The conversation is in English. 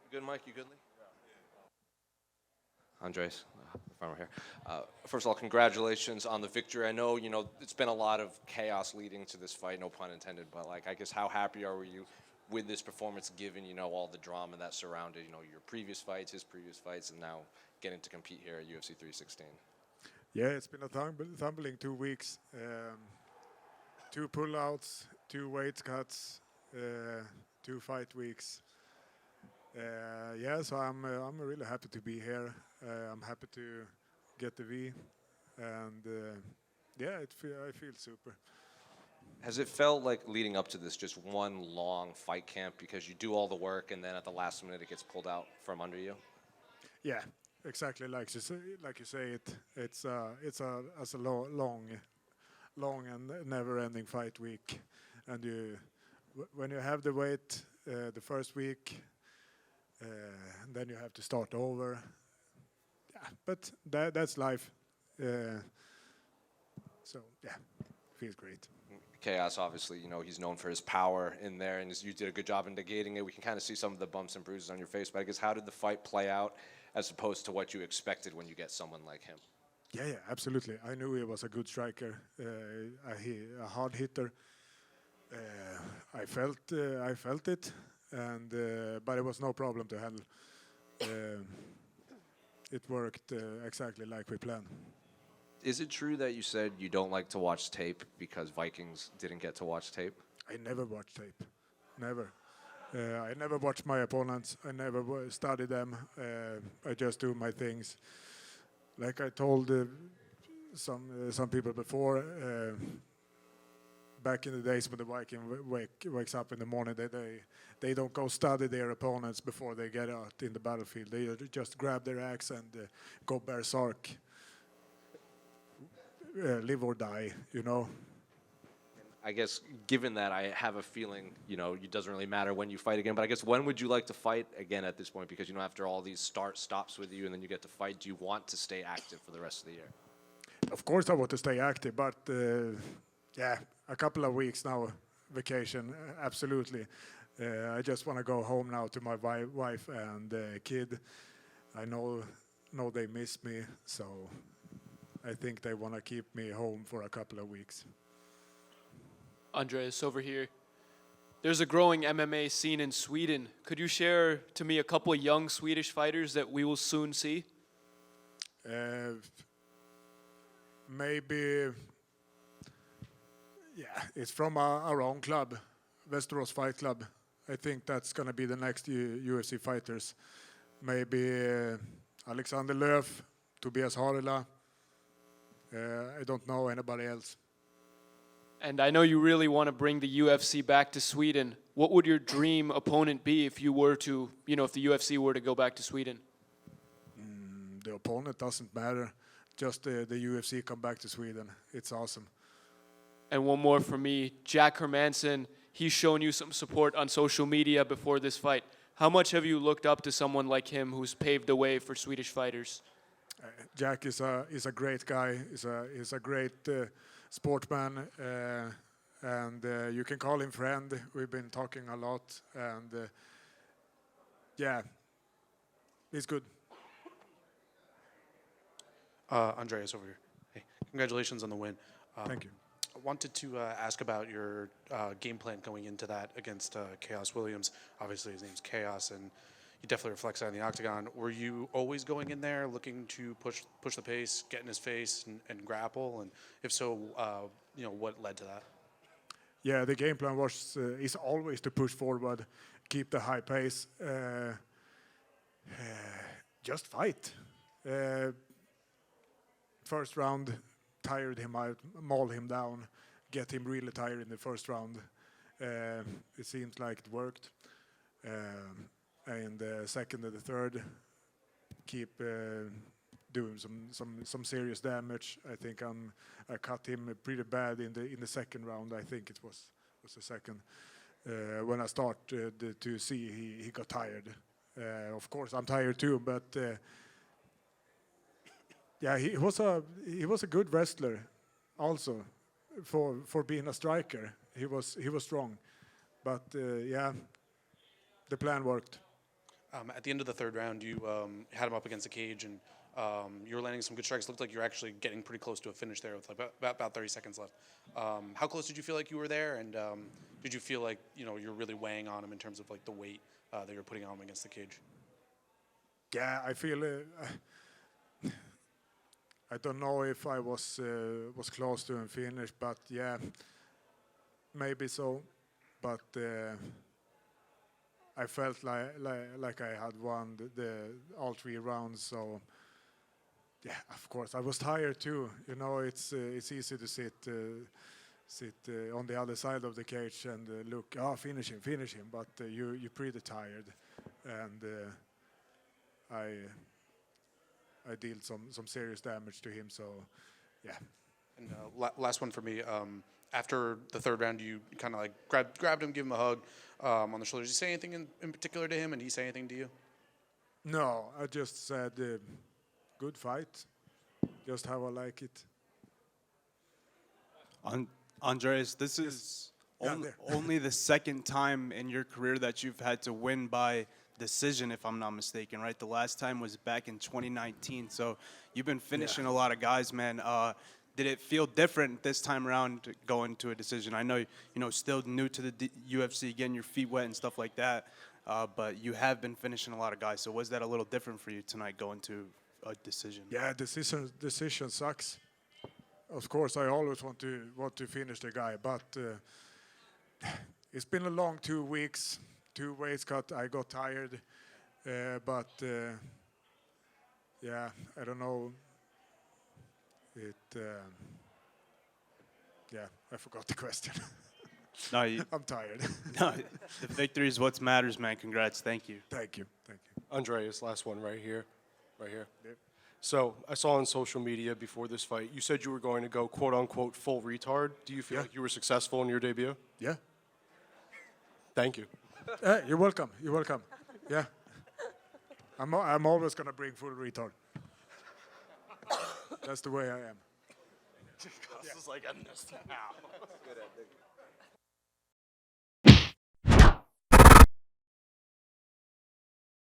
You good, Mike? You good, Lee? Andres, the farmer here. First of all, congratulations on the victory. I know, it's been a lot of chaos leading to this fight, no pun intended, but I guess how happy are you with this performance given, all the drama that surrounded, your previous fights, his previous fights, and now getting to compete here at UFC 316? Yeah, it's been a tumbling 2 weeks. Two pullouts, two weight cuts, 2 fight weeks. So I'm really happy to be here. I'm happy to get the V, and I feel super. Has it felt like leading up to this just one long fight camp because you do all the work and then at the last minute it gets pulled out from under you? Yeah, exactly like you say. It's a long and never-ending fight week, and when you have the weight the first week, then you have to start over. Yeah, but that's life. So yeah, feels great. Chaos, obviously, he's known for his power in there, and you did a good job in negating it. We can kind of see some of the bumps and bruises on your face, but I guess how did the fight play out as opposed to what you expected when you get someone like him? Yeah, absolutely. I knew he was a good striker, a hard hitter. I felt it, and but it was no problem to handle. It worked exactly like we planned. Is it true that you said you don't like to watch tape because Vikings didn't get to watch tape? I never watch tape, never. I never watch my opponents. I never study them. I just do my things. Like I told some people before, back in the days when the Viking wakes up in the morning, they don't go study their opponents before they get out in the battlefield. They just grab their axe and go berserk, live or die, I guess, given that, I have a feeling, it doesn't really matter when you fight again. But I guess when would you like to fight again at this point? Because, after all these stops with you and then you get to fight, do you want to stay active for the rest of the year? Of course I want to stay active, but a couple of weeks now, vacation, absolutely. I just want to go home now to my wife and kid. I know they miss me, so I think they want to keep me home for a couple of weeks. Andreas, over here. There's a growing MMA scene in Sweden. Could you share to me a couple of young Swedish fighters that we will soon see? Maybe, it's from our own club, Västerås Fight Club. I think that's going to be the next UFC fighters. Maybe Alexander Löf, Tobias Harila. I don't know anybody else. And I know you really want to bring the UFC back to Sweden. What would your dream opponent be if you were to, if the UFC were to go back to Sweden? The opponent doesn't matter. Just the UFC come back to Sweden. It's awesome. And one more from me. Jack Hermansson, he's shown you some support on social media before this fight. How much have you looked up to someone like him who's paved the way for Swedish fighters? Jack is a great guy. He's a great sportsman, and you can call him friend. We've been talking a lot, and he's good. Andreas over here. Hey, congratulations on the win. Thank you. I wanted to ask about your game plan going into that against Khaos Williams. Obviously, his name's Khaos, and he definitely reflects that in the octagon. Were you always going in there looking to push the pace, get in his face, and grapple? And if so, what led to that? Yeah, the game plan is always to push forward, keep the high pace, just fight. First round, tired him out, maul him down, get him really tired in the first round. It seems like it worked. And the second and the third, keep doing some serious damage. I think I cut him pretty bad in the second round. I think it was the second. When I started to see he got tired. Of course, I'm tired too, but. He was a good wrestler, also, for being a striker. He was strong, but the plan worked. At the end of the third round, you had him up against the cage, and you were landing some good strikes. Looked like you were actually getting pretty close to a finish there with like about 30 seconds left. How close did you feel like you were there, and did you feel like you're really weighing on him in terms of like the weight that you're putting on him against the cage? Yeah, I feel. I don't know if I was close to a finish, but yeah, maybe so. But I felt like I had won all 3 rounds. So yeah, of course I was tired too. It's easy to sit on the other side of the cage and look, finish him. But you're pretty tired, and I dealt some serious damage to him. So yeah. And last one for me. After the third round, you kind of like grabbed him, give him a hug on the shoulder. Did you say anything in particular to him, and did he say anything to you? No, I just said, good fight, just how I like it. Andreas, this is only the second time in your career that you've had to win by decision, if I'm not mistaken, right? The last time was back in 2019. So you've been finishing a lot of guys, man. Did it feel different this time around going to a decision? I know, still new to the UFC, getting your feet wet and stuff like that, but you have been finishing a lot of guys. So was that a little different for you tonight going to a decision? Yeah, decision sucks. Of course, I always want to finish the guy, but it's been a long 2 weeks, 2 weight cut. I got tired, but yeah, I don't know. Yeah, I forgot the question. No, I'm tired. no, the victory is what matters, man. Congrats. Thank you. Thank you. Andreas, last one right here. Yep. So I saw on social media before this fight, you said you were going to go quote unquote full retard. Do you feel like you were successful in your debut? Yeah. Thank you. You're welcome. Yeah. I'm always gonna bring full retard. That's the way I am. Khaos is like, I missed it now.